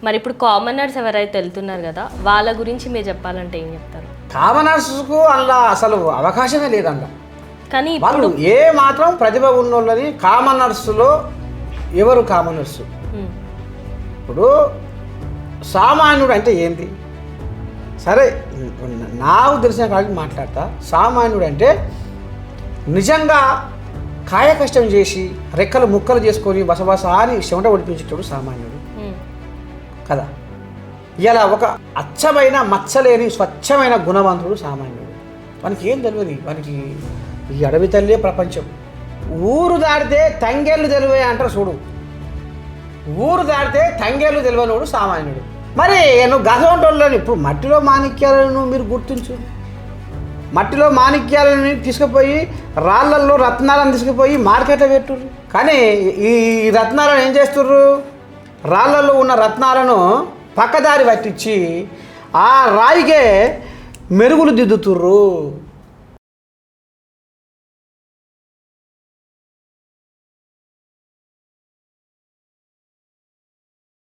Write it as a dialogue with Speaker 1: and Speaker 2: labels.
Speaker 1: మరి ఇప్పుడు కామనర్స్ ఎవరైతే వెళ్తున్నారు కదా వాళ్ళ గురించి మీరు చెప్పాలంటే ఏం చెప్తారు?
Speaker 2: కామనర్స్కు అలా అసలు అవకాశమే లేదంట.
Speaker 1: కానీ
Speaker 2: వాళ్ళు ఏ మాత్రం ప్రతిభ ఉన్నోళ్ళని కామనర్స్లో ఎవరు కామనర్స్? ఇప్పుడు సామాన్యుడు అంటే ఏంటి? సరే నాకు తెలిసిన కాడికి మాట్లాడతా. సామాన్యుడు అంటే నిజంగా కాయ కష్టం చేసి రెక్కలు ముక్కలు చేసుకొని బసబస అని చెమట ఒడిపించేటోడు సామాన్యుడు కదా. ఇలా ఒక అచ్చమైన మచ్చలేని స్వచ్ఛమైన గుణవంతుడు సామాన్యుడు. వానికి ఏం తెలియదు, వానికి ఈ అడవి తల్లే ప్రపంచం. ఊరు దాడితే తంగేళ్ళు తెలివే అంటారు చూడు. ఊరు దాడితే తంగేళ్ళు తెలివనోడు సామాన్యుడు. మరి నువ్వు గజవంటోళ్ళని ఇప్పుడు మట్టిలో మాణిక్యాలను మీరు గుర్తించు. మట్టిలో మాణిక్యాలని తీసుకుపోయి రాళ్ళల్లో రత్నాలను తీసుకుపోయి మార్కెట్లో పెట్టుర్రు. కానీ ఈ రత్నాలను ఏం చేస్తుర్రు? రాళ్ళల్లో ఉన్న రత్నాలను పక్కదారి పట్టించి ఆ రాయికే మెరుగులు దిద్దుతుర్రు.